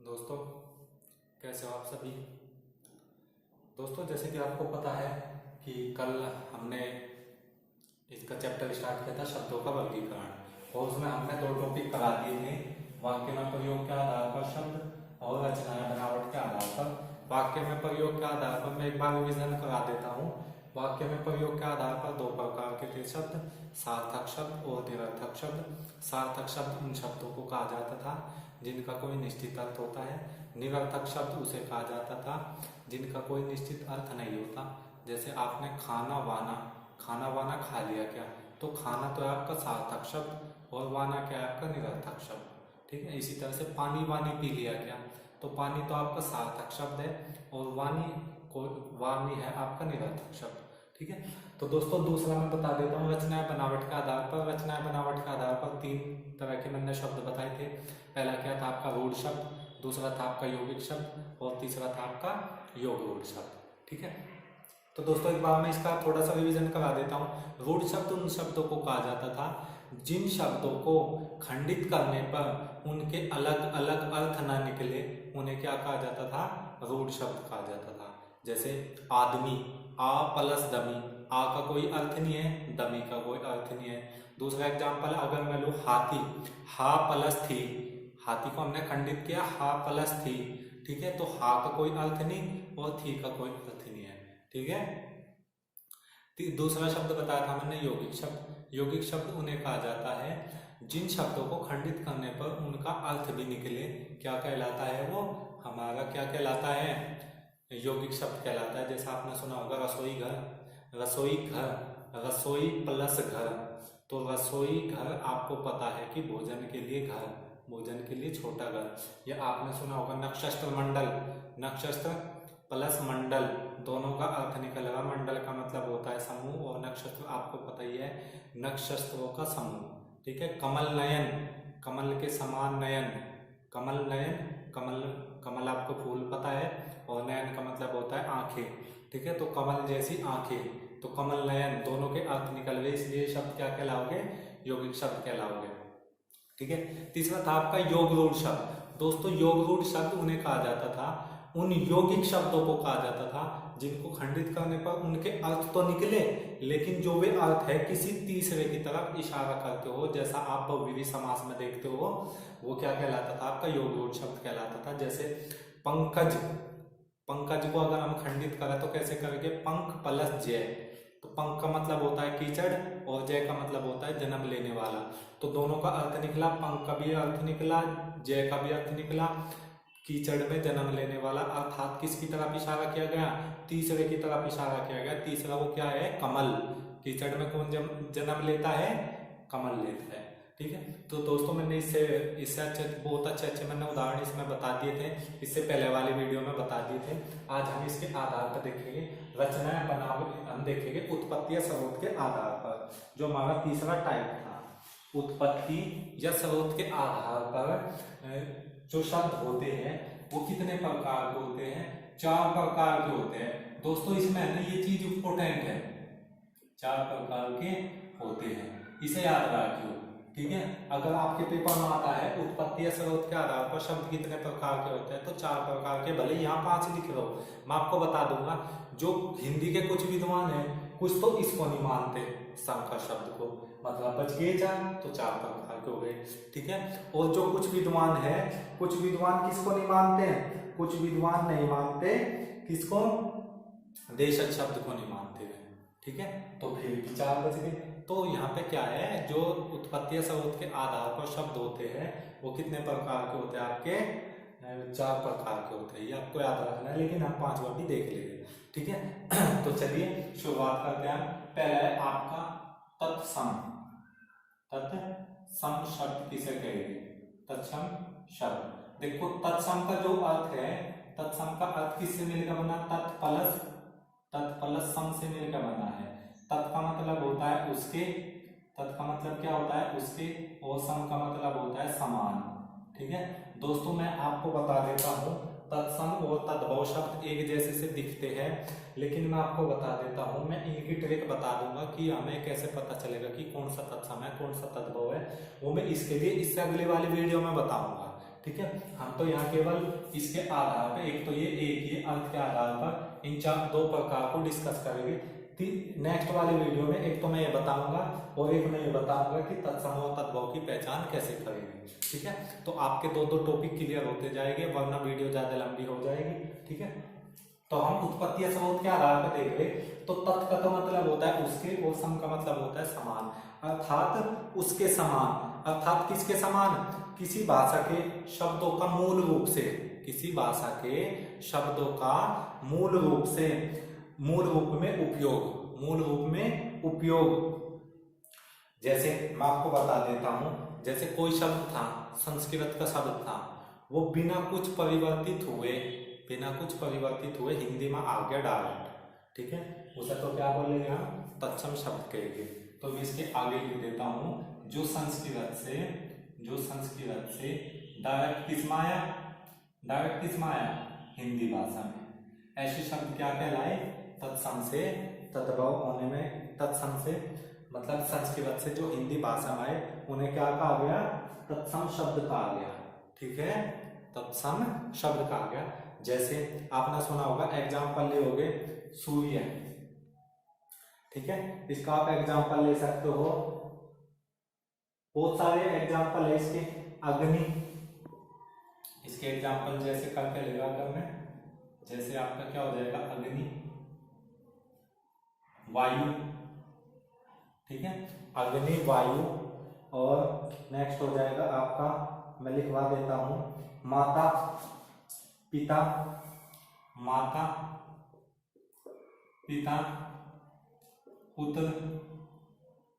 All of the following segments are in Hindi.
दोस्तों, कैसे हो आप सभी। दोस्तों, जैसे कि आपको पता है कि कल हमने इसका चैप्टर स्टार्ट किया था शब्दों का वर्गीकरण, और उसमें हमने दो टॉपिक करा दिए थे। वाक्य में प्रयोग के आधार पर शब्द और रचना बनावट के आधार पर। वाक्य में प्रयोग के आधार पर मैं एक बार रिविजन करा देता हूँ। वाक्य में प्रयोग के आधार पर दो प्रकार के थे शब्द, सार्थक शब्द और निरर्थक शब्द। सार्थक शब्द उन शब्दों को कहा जाता था जिनका कोई निश्चित अर्थ होता है। निरर्थक शब्द उसे कहा जाता था जिनका कोई निश्चित अर्थ नहीं होता। जैसे आपने खाना वाना खा लिया क्या, तो खाना तो है आपका सार्थक शब्द और वाना क्या है आपका निरर्थक शब्द। ठीक है, इसी तरह से पानी वानी पी लिया क्या, तो पानी तो आपका सार्थक शब्द है और वानी है आपका निरर्थक शब्द। ठीक है, तो दोस्तों दूसरा मैं बता देता हूँ रचना बनावट के आधार पर। रचना बनावट के आधार पर तीन तरह के मैंने शब्द बताए थे। पहला क्या था आपका रूढ़ शब्द, दूसरा था आपका यौगिक शब्द और तीसरा था आपका योग रूढ़ शब्द। ठीक है, तो दोस्तों एक बार मैं इसका थोड़ा सा रिवीजन करा देता हूँ। रूढ़ शब्द उन शब्दों को कहा जाता था जिन शब्दों को खंडित करने पर उनके अलग अलग अर्थ ना निकले, उन्हें क्या कहा जाता था, रूढ़ शब्द कहा जाता था। जैसे आदमी, आ प्लस दमी, आ का कोई अर्थ नहीं है, दमी का कोई अर्थ नहीं है। दूसरा एग्जाम्पल अगर मैं लूँ हाथी, हा प्लस थी, हाथी को हमने खंडित किया हा प्लस थी। ठीक है, तो हा का कोई अर्थ नहीं और थी का कोई अर्थ नहीं है। ठीक है, दूसरा शब्द बताया था मैंने यौगिक शब्द। यौगिक शब्द उन्हें कहा जाता है जिन शब्दों को खंडित करने पर उनका अर्थ भी निकले। क्या कहलाता है वो, हमारा क्या कहलाता है, यौगिक शब्द कहलाता है। जैसा आपने सुना होगा रसोई घर, रसोई घर, रसोई प्लस घर, तो रसोई घर आपको पता है कि भोजन के लिए घर, भोजन के लिए छोटा घर। या आपने सुना होगा नक्षत्र मंडल, नक्षत्र प्लस मंडल, दोनों का अर्थ निकलेगा। मंडल का मतलब होता है समूह और नक्षत्र आपको पता ही है नक्षत्रों का समूह। ठीक है, कमल नयन, कमल के समान नयन, कमल नयन, कमल कमल आपको फूल पता है और नयन का मतलब होता है आंखें। ठीक है, तो कमल जैसी आंखें, तो कमल नयन, दोनों के अर्थ निकल गए, इसलिए शब्द क्या कहलाओगे, यौगिक शब्द कहलाओगे। ठीक है, तीसरा था आपका योग रूढ़ शब्द। दोस्तों योग रूढ़ शब्द उन्हें कहा जाता था, उन यौगिक शब्दों को कहा जाता था जिनको खंडित करने पर उनके अर्थ तो निकले लेकिन जो वे अर्थ है किसी तीसरे की तरफ इशारा करते हो। जैसा आप बहुव्रीहि समास में देखते हो, वो क्या कहलाता था आपका योग रूढ़ शब्द कहलाता था। जैसे पंकज, पंकज को अगर हम खंडित करें तो कैसे करेंगे, पंख प्लस जय, तो पंख का मतलब होता है कीचड़ और जय का मतलब होता है जन्म लेने वाला। तो दोनों का अर्थ निकला, पंख का भी अर्थ निकला, जय का भी अर्थ निकला, कीचड़ में जन्म लेने वाला, अर्थात किसकी तरफ इशारा किया गया, तीसरे की तरफ इशारा किया गया। तीसरा वो क्या है, कमल। कीचड़ में कौन जन्म लेता है, कमल लेता है। ठीक है, तो दोस्तों मैंने इससे अच्छे बहुत अच्छे मैंने उदाहरण इसमें बता दिए थे, इससे पहले वाली वीडियो में बता दिए थे। आज हम इसके आधार पर देखेंगे रचना बनावट, हम देखेंगे उत्पत्ति या स्रोत के आधार पर, जो हमारा तीसरा टाइप था। उत्पत्ति या स्रोत के आधार पर जो शब्द होते हैं वो कितने प्रकार के होते हैं, 4 प्रकार के होते हैं। दोस्तों इसमें ना ये चीज इंपोर्टेंट है, 4 प्रकार के होते हैं, इसे याद रखियो। ठीक है, अगर आपके पेपर में आता है उत्पत्ति या स्रोत के आधार पर शब्द कितने प्रकार के होते हैं, तो 4 प्रकार के, भले यहाँ 5 लिख रहा हो, मैं आपको बता दूंगा। जो हिंदी के कुछ विद्वान है कुछ तो इसको नहीं मानते संकर शब्द को, मतलब बच गए 4, तो 4 प्रकार के हो गए। ठीक है, और जो कुछ विद्वान है, कुछ विद्वान किसको नहीं मानते हैं, कुछ विद्वान नहीं मानते किसको, देशज शब्द को नहीं मानते हैं। ठीक है, तो फिर भी 4 बच गए। तो यहाँ पे क्या है, जो उत्पत्ति या स्रोत के आधार पर शब्द होते हैं वो कितने प्रकार के होते हैं, आपके 4 प्रकार के होते हैं। ये आपको याद रखना है, लेकिन हम 5वां भी देख लेंगे। ठीक है, तो चलिए शुरुआत करते हैं। पहला है आपका तत्सम। तत्सम शब्द किसे कहेंगे, तत्सम शब्द। देखो तत्सम का जो अर्थ है, तत्सम का अर्थ किससे मिलकर बना, तत् प्लस सम से मिलकर बना है। तत् का मतलब होता है उसके, तत् का मतलब क्या होता है उसके, और सम का मतलब होता है समान। ठीक है दोस्तों, मैं आपको बता देता हूँ तत्सम और तद्भव शब्द एक जैसे से दिखते हैं, लेकिन मैं आपको बता देता हूँ, मैं इनकी ट्रिक बता दूंगा कि हमें कैसे पता चलेगा कि कौन सा तत्सम है कौन सा तद्भव है। वो मैं इसके लिए इससे अगले वाली वीडियो में बताऊंगा। ठीक है। हम तो यहाँ केवल इसके आधार पर, एक तो ये अर्थ के आधार पर इन दो प्रकार को डिस्कस करेंगे। नेक्स्ट वाले वीडियो में एक तो मैं ये बताऊंगा और एक मैं ये बताऊंगा कि तत्सम और तद्भव की पहचान कैसे करेंगे। ठीक है, तो आपके दो टॉपिक क्लियर होते जाएंगे, वरना वीडियो ज्यादा लंबी हो जाएगी। ठीक है, तो हम उत्पत्ति या स्रोत के आधार पर देख रहे। तो तत् का तो मतलब होता है उसके, और सम का मतलब होता है समान, अर्थात उसके समान। अर्थात किसके समान? किसी भाषा के शब्दों का मूल रूप से, किसी भाषा के शब्दों का मूल रूप से, मूल रूप में उपयोग, मूल रूप में उपयोग। जैसे मैं आपको बता देता हूं, जैसे कोई शब्द था, संस्कृत का शब्द था, वो बिना कुछ परिवर्तित हुए, बिना कुछ परिवर्तित हुए हिंदी में आ गया डायरेक्ट। ठीक है, उसे तो क्या बोलेंगे हम? तत्सम शब्द कहेंगे। तो मैं इसके आगे लिख देता हूं, जो संस्कृत से डायरेक्ट किस में आया? डायरेक्ट किस में आया? हिंदी भाषा में। ऐसे शब्द क्या कहलाए? तत्सम से तद्भव होने में, तत्सम से मतलब संस्कृत से जो हिंदी भाषा में आए उन्हें क्या कहा गया? तत्सम शब्द कहा गया। ठीक है, तत्सम शब्द कहा गया। जैसे आपने सुना होगा, एग्जाम्पल ले होगे सूर्य। ठीक है, इसका आप एग्जाम्पल ले सकते हो, बहुत सारे एग्जाम्पल है इसके। अग्नि, इसके एग्जाम्पल जैसे करके लेगा करने, जैसे आपका क्या हो जाएगा? अग्नि, वायु। ठीक है, अग्नि, वायु। और नेक्स्ट हो जाएगा आपका, मैं लिखवा देता हूं, माता, पिता, माता, पिता, पुत्र।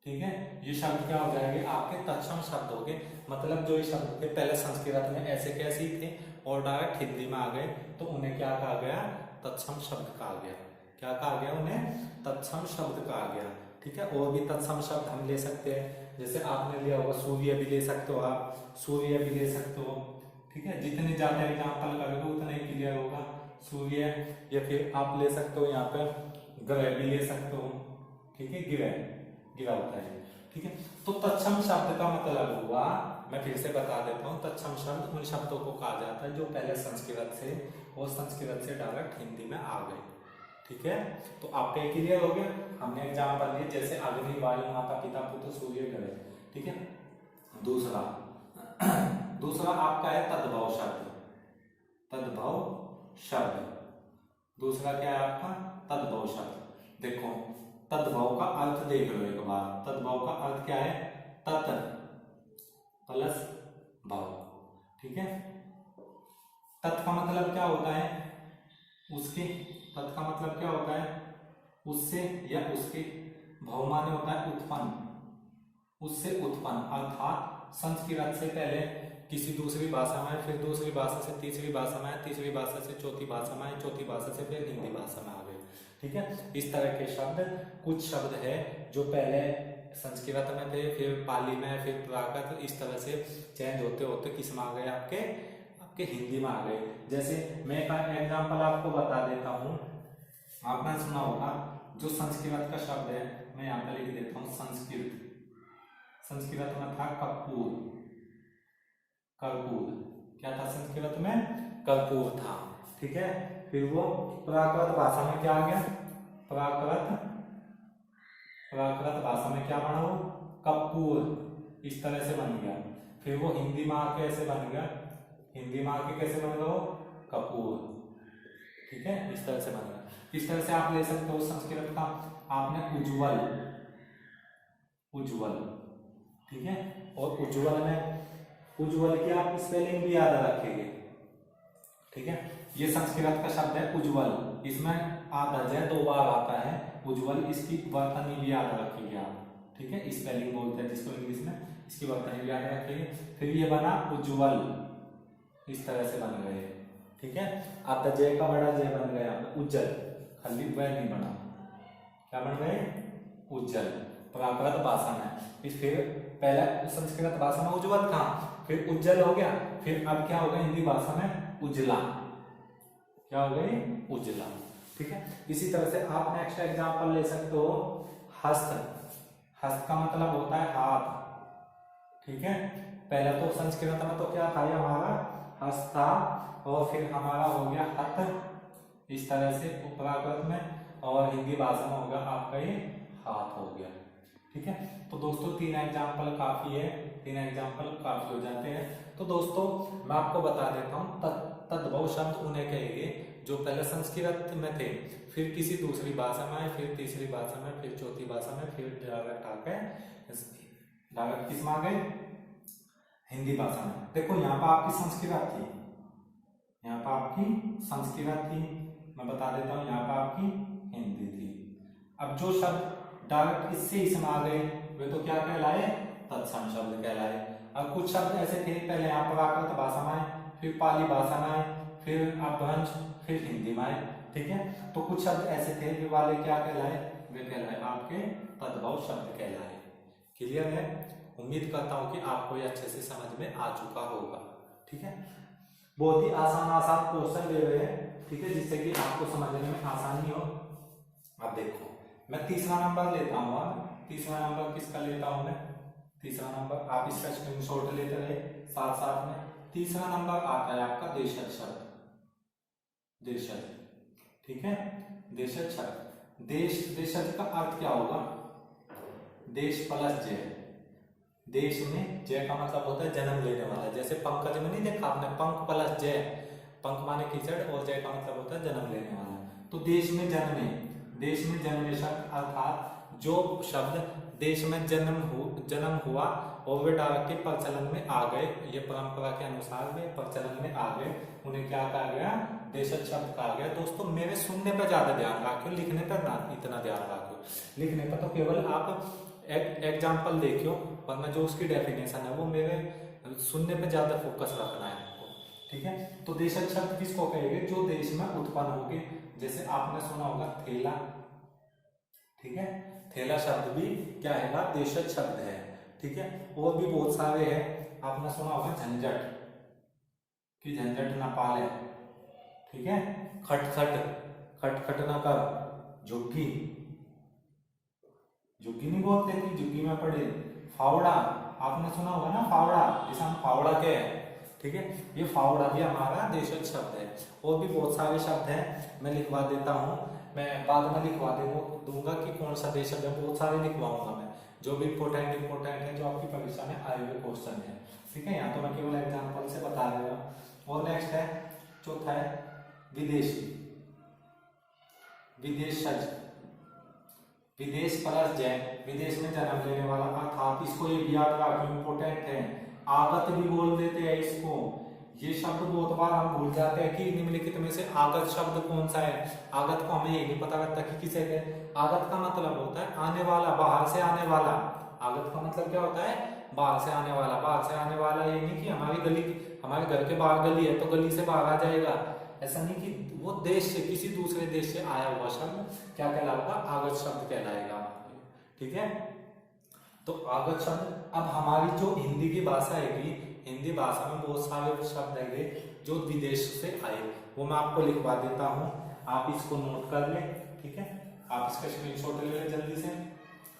ठीक है, ये शब्द क्या हो जाएंगे? आपके तत्सम शब्द हो गए। मतलब जो ये शब्द थे पहले संस्कृत में ऐसे कैसे ही थे और डायरेक्ट हिंदी में आ गए, तो उन्हें क्या कहा गया? तत्सम शब्द कहा गया। क्या कहा गया उन्हें? तत्सम शब्द कहा गया। ठीक है, और भी तत्सम शब्द हम ले सकते हैं, जैसे आपने लिया होगा सूर्य भी ले सकते हो आप, सूर्य भी ले सकते हो। ठीक है, जितने ज्यादा एग्जाम्पल करोगे उतना ही क्लियर होगा। सूर्य, या फिर आप ले सकते हो यहाँ पर ग्रह भी ले सकते हो। ठीक है, गिरा होता है। ठीक है, तो तत्सम शब्द का मतलब हुआ, मैं फिर से बता देता हूँ, तत्सम शब्द उन शब्दों को कहा जाता है जो पहले संस्कृत से और संस्कृत से डायरेक्ट हिंदी में आ गए। ठीक है, तो आपका क्लियर हो गया। हमने एग्जाम्पल लिए जैसे अग्नि, वायु, माता, पिता, पुत्र, सूर्य, ग्रह। ठीक है, दूसरा आपका है तद्भव शब्द। तद्भव शब्द दूसरा क्या है आपका? तद्भव शब्द। देखो, तद्भव का अर्थ देख लो एक बार। तद्भव का अर्थ क्या है? तत् प्लस भव। ठीक है, तत् का मतलब क्या होता है? उसके। तत् का मतलब क्या होता है? उससे या उसके। भव माने होता है उत्पन्न, उससे उत्पन्न। अर्थात संस्कृत से पहले किसी दूसरी भाषा में, फिर दूसरी भाषा से तीसरी भाषा में, तीसरी भाषा से चौथी भाषा में, चौथी भाषा से फिर हिंदी भाषा में आ गए। ठीक है, इस तरह के शब्द, कुछ शब्द है जो पहले संस्कृत में थे, फिर पाली में, फिर प्राकृत, इस तरह से चेंज होते होते किस में आ गए? आपके हिंदी में आ गए। जैसे मैं एक एग्जाम्पल आपको बता देता हूँ, आपने सुना होगा जो संस्कृत का शब्द है, मैं यहाँ पर लिख देता हूँ संस्कृत। संस्कृत में था कपूर, कर्पूर। क्या था संस्कृत में? कर्पूर था। ठीक है, फिर वो प्राकृत भाषा में क्या आ गया? प्राकृत भाषा में क्या बना? वो कपूर, इस तरह से बन गया। फिर वो हिंदी में आके ऐसे बन गया, हिंदी में आके कैसे बन गया? वो कपूर। ठीक है, इस तरह से बन गया। इस तरह से आप ले सकते हो संस्कृत का। आपने उज्ज्वल, उज्ज्वल। ठीक है, और उज्ज्वल में, उज्ज्वल की आप स्पेलिंग भी याद रखेंगे। ठीक है, ये संस्कृत का शब्द है उज्ज्वल, इसमें आधा है 2 बार आता है उज्ज्वल, इसकी वर्तनी भी याद रखेंगे आप। ठीक है, स्पेलिंग बोलते हैं जिसको इंग्लिश में, इसकी वर्तनी भी याद रखेंगे। फिर ये बना उज्ज्वल, इस तरह से बन गए। ठीक है, आपका जय का बड़ा जय बन गया उज्जवल, खाली वह नहीं बना। क्या बन गए? उज्जवल। प्राकृत भाषा में फिर पहले संस्कृत भाषा में उज्ज्वल था, फिर उज्जवल हो गया, फिर अब क्या होगा? हिंदी भाषा में उज्ज्वला। क्या हो गई? उज्ज्वला। ठीक है, इसी तरह से आप नेक्स्ट एग्जांपल ले सकते हो हस्त। हस्त का मतलब होता है हाथ। ठीक है। पहला तो संस्कृत में तो क्या था ये हमारा हस्त था, और फिर हमारा हो गया हथ इस तरह से प्राकृत में, और हिंदी भाषा में होगा आपका ये हाथ हो गया। ठीक है। तो दोस्तों 3 एग्जाम्पल काफी है, 3 एग्जाम्पल काफी हो जाते हैं। तो दोस्तों मैं आपको बता देता हूँ, तद्भव शब्द उन्हें कहेंगे जो पहले संस्कृत में थे, फिर किसी दूसरी भाषा में आए, फिर तीसरी भाषा में, फिर चौथी भाषा में, फिर डायरेक्ट आ गए, डायरेक्ट किस में आ गए, हिंदी भाषा में। देखो यहाँ पर आपकी संस्कृत थी, यहाँ पर आपकी संस्कृत थी, मैं बता देता हूँ यहाँ पर आपकी हिंदी थी। अब जो शब्द डायरेक्ट इससे इसमें आ गए वे तो क्या कहलाए, तत्सम शब्द कहलाए। अब कुछ शब्द ऐसे थे पहले यहाँ पर प्राकृत भाषा में आए, फिर पाली भाषा में आए, फिर अपभ्रंश, फिर हिंदी में आए। ठीक है। तो कुछ शब्द ऐसे थे वे वाले क्या कहलाए, वे कहलाए आपके तद्भव शब्द कहलाए। क्लियर है। उम्मीद करता हूँ कि आपको ये अच्छे से समझ में आ चुका होगा। ठीक है। बहुत ही आसान आसान क्वेश्चन दे रहे हैं, ठीक है, जिससे कि आपको समझने में आसानी हो। अब देखो मैं तीसरा नंबर लेता हूँ। अब तीसरा नंबर किसका लेता हूँ मैं, तीसरा नंबर आप इसका स्क्रीनशॉट लेते रहे साथ साथ में। तीसरा नंबर आता है आपका देशज शब्द, देशज। ठीक है। देशज शब्द, देशज का अर्थ क्या होगा, देश प्लस जय। देश में जय का मतलब होता है जन्म लेने वाला। जैसे पंकज में नहीं देखा आपने, पंख प्लस जय, पंख माने कीचड़ और जय का मतलब होता है जन्म लेने वाला। तो देश में जन्मे, देश में जन्मे शब्द अर्थात जो शब्द देश में जन्म हुआ और वे डायरेक्ट के प्रचलन में आ गए, ये परंपरा के अनुसार वे प्रचलन में आ गए, उन्हें क्या कहा गया, देशज शब्द कहा गया। दोस्तों मेरे सुनने पर ज्यादा ध्यान रखियो, लिखने पर ना इतना ध्यान रखियो। लिखने पर तो केवल आप एग्जाम्पल देखियो, वरना जो उसकी डेफिनेशन है वो मेरे सुनने पे ज्यादा फोकस रखना है आपको। ठीक है। तो देशज शब्द किसको कहेंगे, जो देश में उत्पन्न होंगे। जैसे आपने सुना होगा थैला, ठीक है, थैला शब्द भी क्या है, देशज शब्द है। ठीक है। और भी बहुत सारे हैं, आपने सुना होगा झंझट, कि झंझट ना पाले। ठीक है। खटखट, खटखट ना कर। झुग्गी, झुग्गी नहीं बोलते कि झुग्गी में पड़े। फावड़ा, आपने सुना होगा ना फावड़ा, जिसे हम फावड़ा के हैं। ठीक है। ये फावड़ा भी हमारा देशज शब्द है। और भी बहुत सारे शब्द हैं, मैं लिखवा देता हूँ, मैं बाद में लिखवा दूंगा कि कौन सा देशज है, बहुत सारे लिखवाऊंगा मैं, जो भी इम्पोर्टेंट है, जो आपकी परीक्षा में आए हुए क्वेश्चन है। ठीक है। यहाँ तो मैं केवल एग्जाम्पल से बता रहा हूँ। और नेक्स्ट है, चौथा है विदेशी, विदेशज, विदेश प्लस जय, विदेश में जन्म लेने वाला अर्थात इसको ये भी याद रखो, इंपोर्टेंट है। आगत भी बोल देते हैं इसको, ये शब्द बहुत बार हम भूल जाते हैं कि निम्नलिखित में से आगत शब्द कौन सा है। आगत को हमें ये नहीं पता रहता कि किसे कहते हैं। आगत का मतलब होता है आने वाला, बाहर से आने वाला। आगत का मतलब क्या होता है, बाहर से आने वाला। बाहर से आने वाला ये नहीं कि हमारी गली, हमारे घर के बाहर गली है तो गली से बाहर आ जाएगा, ऐसा नहीं कि वो देश से, किसी दूसरे देश से आया हुआ शब्द क्या कहलाएगा, आगत शब्द कहलाएगा। ठीक है। तो आगत शब्द, अब हमारी जो हिंदी की भाषा है, हिंदी भाषा में बहुत सारे शब्द है जो विदेश से आए, वो मैं आपको लिखवा देता हूँ, आप इसको नोट कर ले। ठीक है। आप इसका स्क्रीनशॉट ले लें जल्दी से,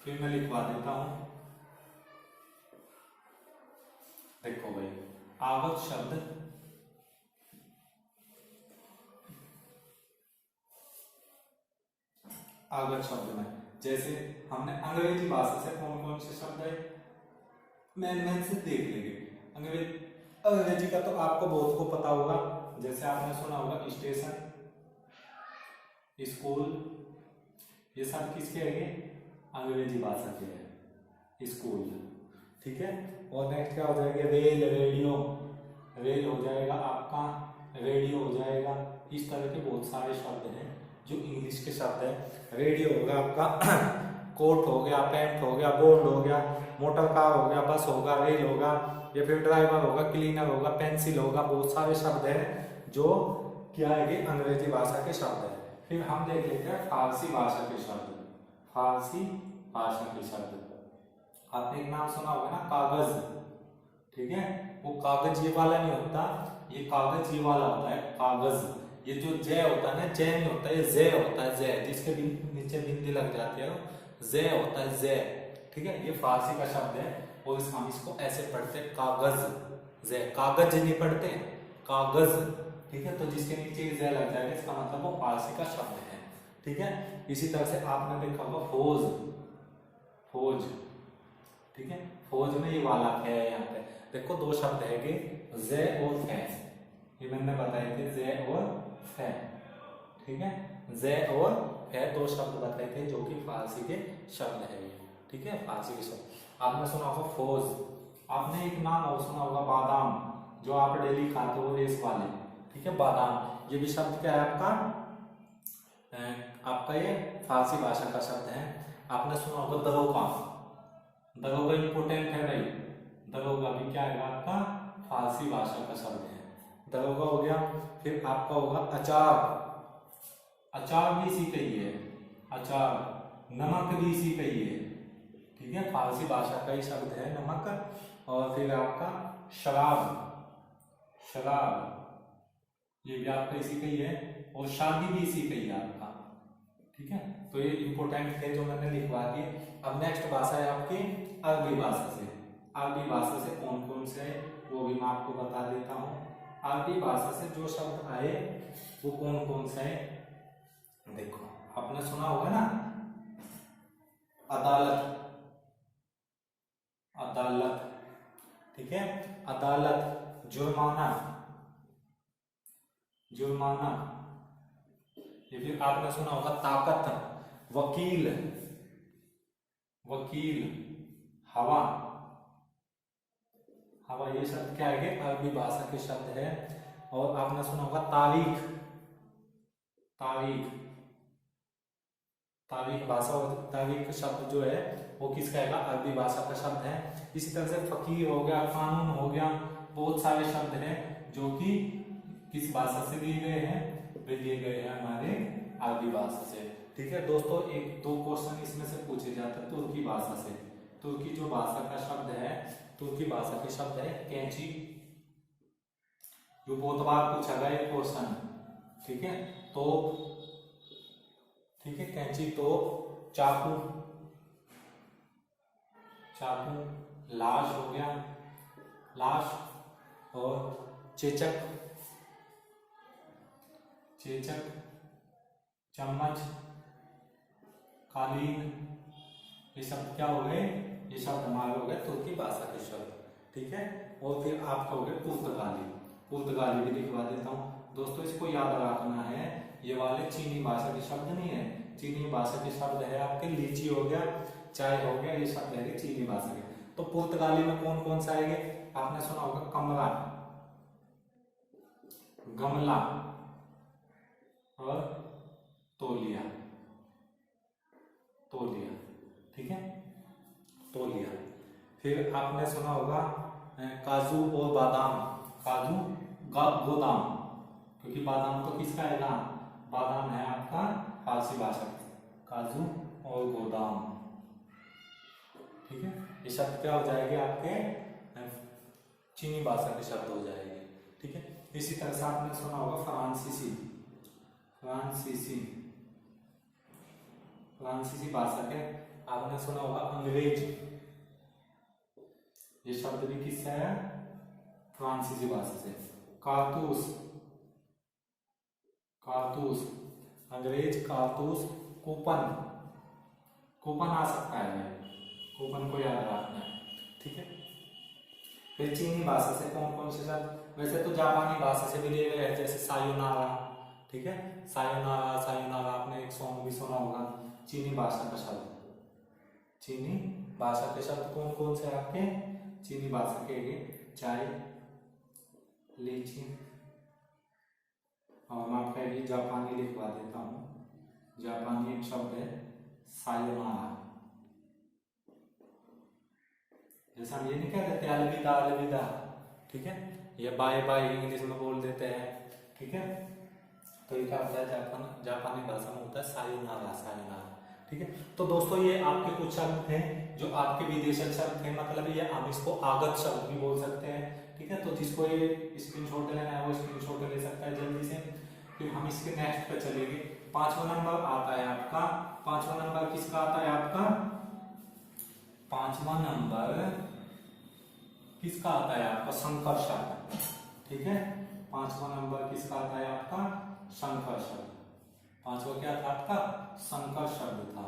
फिर मैं लिखवा देता हूँ। देखो भाई, आगत शब्द, आगत शब्द में जैसे हमने अंग्रेजी भाषा से कौन कौन से शब्द है मैन से देख लेंगे। अंग्रेजी का तो आपको बहुत को पता होगा, जैसे आपने सुना होगा स्टेशन, स्कूल, ये सब किसके है, अंग्रेजी भाषा के है, स्कूल। ठीक है। और नेक्स्ट क्या हो जाएगा, रेल, रेडियो, रेल हो जाएगा आपका, रेडियो हो जाएगा। इस तरह के बहुत सारे शब्द हैं जो इंग्लिश के शब्द है। रेडियो होगा आपका, कोट हो गया, पैंट हो गया, बोर्ड हो गया, मोटर कार हो गया, बस होगा, रेल होगा, या फिर ड्राइवर होगा, क्लीनर होगा, पेंसिल होगा। बहुत सारे शब्द हैं जो क्या है, अंग्रेजी भाषा के शब्द है। फिर हम देख लेते हैं फारसी भाषा के शब्द, फारसी भाषा के शब्द। आपने एक नाम सुना होगा ना, कागज। ठीक है। वो कागज ये वाला नहीं होता, ये कागज ये वाला होता है, कागज। ये जो जय होता है ना, जय नहीं होता, ये जय होता है, जय, जिसके नीचे बिंदी लग जाती है, जय होता है, जय। ठीक है, ये फारसी का शब्द है और हम इसको ऐसे पढ़ते हैं कागज, जे कागज नहीं पढ़ते, कागज, ठीक है। तो जिसके नीचे जे लग जाएगा इसका मतलब वो फारसी का शब्द है, ठीक है। इसी तरह से आपने देखा होगा फौज, फौज, ठीक है। फौज में ये वाला है यहाँ पे देखो दो शब्द है कि जे और फे, ये मैंने बताए थे जे और फे, ठीक है। जे और फे दो शब्द बताए थे जो कि फारसी के शब्द है, ठीक है, फारसी के शब्द। आपने सुना होगा फौज, आपने एक नाम और सुना होगा बादाम, जो आप डेली खाते हो रेस वाले, ठीक है, बादाम। ये भी शब्द क्या है आपका ये फारसी भाषा का शब्द है। आपने सुना होगा दरोगा, दरोगा इंपोर्टेंट है भाई, दरोगा भी क्या है आपका फारसी भाषा का शब्द है, दरोगा हो गया। फिर आपका होगा अचार, अचार भी इसी का ही है, अचार, नमक भी इसी का ही है, ठीक है, फारसी भाषा का ही शब्द है नमक। और फिर आपका शराब, शराब ये भी आपका इसी का ही है, और शादी भी इसी का ही है आपका, ठीक है। तो ये इंपोर्टेंट थे जो मैंने लिखवा दिए। अब नेक्स्ट भाषा है आपकी अरबी भाषा से। अरबी भाषा से कौन कौन से वो भी मैं आपको बता देता हूँ। अरबी भाषा से जो शब्द आए वो कौन कौन से है, देखो आपने सुना होगा ना अदालत, अदालत, ठीक है, अदालत, जुर्माना, जुर्माना। ये फिर आपने सुना होगा ताकत, वकील, वकील, हवा, हवा, ये शब्द क्या है अरबी भाषा के शब्द है। और आपने सुना होगा तारीख, तारीख, तारीख भाषा और तारीख शब्द जो है वो किसका है अरबी भाषा का शब्द है। इसी तरह से फकीर हो गया, कानून हो गया, बहुत सारे शब्द हैं जो कि किस भाषा से लिए गए हैं, वे लिए गए हैं हमारे अरबी भाषा से, ठीक है। दोस्तों एक दो क्वेश्चन इसमें से पूछे जाते हैं तुर्की भाषा से। तुर्की जो भाषा का शब्द है, तुर्की भाषा के शब्द है कैंची, जो बहुत बार पूछा गया एक क्वेश्चन, ठीक है। तो ठीक है, कैंची, तो चाकू, चाकू, लाश हो गया, लाश, और चेचक, चेचक, चम्मच, कालीन, ये शब्द क्या हो गए, ये शब्द हमारे हो गए तुर्की भाषा के शब्द, ठीक है। और फिर आपका हो गए पुर्तगाली, पुर्तगाली भी लिखवा देता हूँ दोस्तों, इसको याद रखना है, ये वाले चीनी भाषा के शब्द नहीं है, चीनी भाषा के शब्द है आपके लीची हो गया, चाय हो गया, ये शब्द है चीनी भाषा के। तो पुर्तगाली में कौन कौन से आएंगे, आपने सुना होगा कमरा, गमला, और तौलिया, तौलिया, ठीक है, तौलिया। फिर आपने सुना होगा काजू और बादाम, काजू, गोदाम, क्योंकि बादाम तो किसका है ना, बादाम है आपका फारसी भाषा, काजू और गोदाम, ठीक है। ये शब्द क्या हो जाएंगे आपके चीनी भाषा के शब्द हो जाएंगे, ठीक है। इसी तरह से आपने सुना होगा फ्रांसीसी, फ्रांसीसी, फ्रांसीसी भाषा के। आपने सुना होगा अंग्रेज, ये शब्द भी किससे है, फ्रांसीसी भाषा से। कारतूस, कारतूस, अंग्रेज, कारतूस, कूपन, कूपन आ सकता है, कूपन को याद रखना है, ठीक है। फिर चीनी भाषा से कौन कौन से शब्द, वैसे तो जापानी भाषा से भी लिए गए हैं, जैसे सायोनारा, ठीक है, सायोनारा, सायोनारा, आपने एक सॉन्ग भी सुना होगा, चीनी भाषा का शब्द। चीनी भाषा के शब्द कौन कौन से आपके चीनी भाषा के, चाय, लीची, और मैं आपका ये जापानी लिखवा देता हूँ, जापानी एक शब्द है सायोनारा, जैसे हम ये नहीं कह देते अलविदा, अलविदा, ठीक है, ये बाय बाय इंग्लिश में बोल देते हैं, ठीक है। तो ये क्या होता है जापानी भाषा में होता है सायोनारा, सायोनारा, ठीक है। तो दोस्तों ये आपके कुछ शब्द थे जो आपके विदेशी शब्द थे, मतलब ये हम इसको आगत शब्द भी बोल सकते हैं, ठीक है। तो जिसको ये स्क्रीनशॉट लेना है वो स्क्रीनशॉट ले सकता है जल्दी से। फिर हम इसके नेक्स्ट पे चलेंगे। 5वां नंबर आता है आपका, 5वां नंबर किसका आता है आपका, 5वां नंबर किसका आता है आपका? संकर शब्द। ठीक है, 5वां नंबर किसका आता है आपका? संकर शब्द। 5वां क्या था आपका? संकर शब्द था।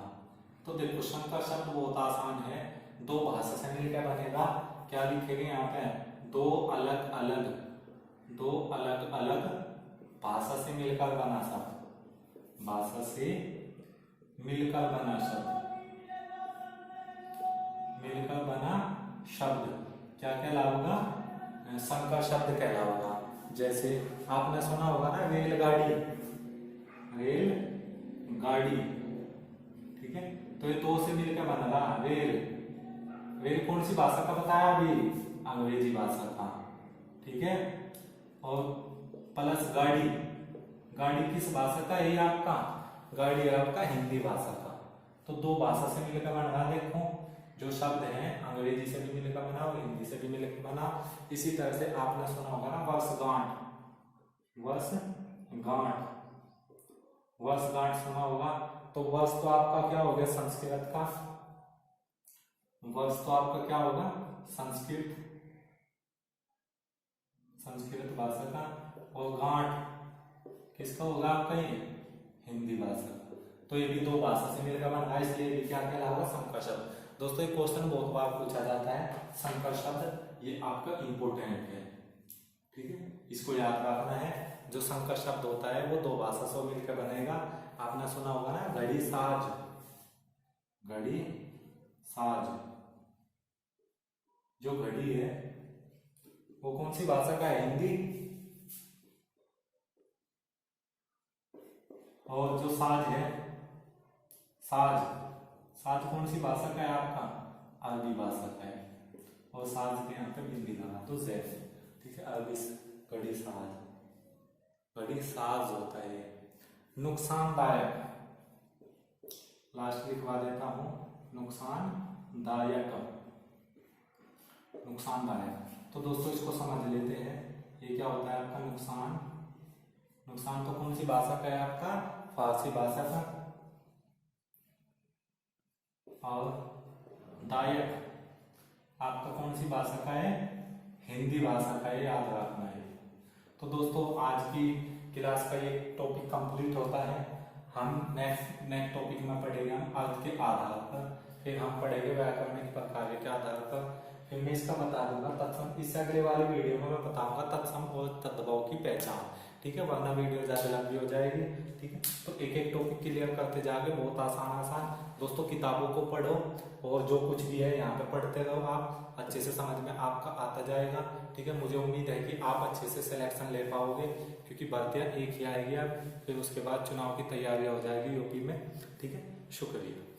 तो देखो संकर शब्द बहुत आसान है, दो भाषा से मिलकर बनेगा। क्या लिखेंगे यहाँ पे? दो अलग अलग भाषा से मिलकर बना शब्द, भाषा से मिलकर बना शब्द, मिलकर बना शब्द क्या कहलाऊंगा? संकर शब्द कहलाऊंगा। जैसे आपने सुना होगा ना रेलगाड़ी, रेलगाड़ी। ठीक है, तो ये दो से मिलकर बना रहा रेल। रेल कौन सी भाषा का बताया अभी? अंग्रेजी भाषा का। ठीक है, और प्लस गाड़ी, गाड़ी किस भाषा का है आपका? गाड़ी है आपका हिंदी भाषा का। तो दो भाषा से मिलकर बन रहा। देखो जो शब्द है अंग्रेजी से भी मिलकर बना और हिंदी से भी मिलकर बना। इसी तरह से आपने सुना होगा ना वर्षगांठ, वर्षगांठ, वर्षगांठ सुना होगा। तो वर्ष तो आपका क्या हो गया? संस्कृत का। वर्ष तो आपका क्या होगा? संस्कृत भाषा का। और गांठ किसका होगा आपका? ये हिंदी भाषा का। तो ये भी दो भाषा से मिलकर बना, इसलिए भी क्या कहलाएगा? संकर शब्द। दोस्तों ये क्वेश्चन बहुत बार पूछा जाता है, संकर शब्द ये आपका इंपोर्टेंट है। ठीक है, इसको याद रखना है। जो संकर शब्द होता है वो दो भाषा से मिलकर बनेगा। आपने सुना होगा ना घड़ी साज, घड़ी साज। जो घड़ी है वो कौन सी भाषा का है? हिंदी। और जो साज है, साज, साज कौन सी भाषा का है आपका? अरबी भाषा का है। और साज के यहाँ पे बिंदी लगा तो जैद। ठीक है, अरबी घड़ी साज, घड़ी साज होता है। नुकसानदायक, लास्ट लिखवा देता हूं, नुकसानदायक, नुकसानदायक। तो दोस्तों इसको समझ लेते हैं, ये क्या होता है आपका? नुकसान। नुकसान तो कौन सी भाषा का है आपका? फारसी भाषा का। और दायक आपका कौन सी भाषा का है? हिंदी भाषा का है, याद रखना है। तो दोस्तों आज की क्लास का ये टॉपिक कंप्लीट होता है। हम नेक्स्ट टॉपिक में पढ़ेंगे हम अर्थ के आधार पर, फिर हम पढ़ेंगे व्याकरणिक प्रकार के आधार पर, फिर मैं इसका बता दूंगा तत्सम। इससे अगले वाले वीडियो में मैं बताऊंगा तत्सम और तद्भव की पहचान। ठीक है, वरना वीडियो ज्यादा लंबी हो जाएगी। ठीक है, तो एक एक टॉपिक क्लियर करते जाके बहुत आसान दोस्तों किताबों को पढ़ो और जो कुछ भी है यहाँ पे पढ़ते रहो, आप अच्छे से समझ में आपका आता जाएगा। ठीक है, मुझे उम्मीद है कि आप अच्छे से सिलेक्शन ले पाओगे, क्योंकि भर्तियां एक ही आएगी अब, फिर उसके बाद चुनाव की तैयारियां हो जाएगी यूपी में। ठीक है, शुक्रिया।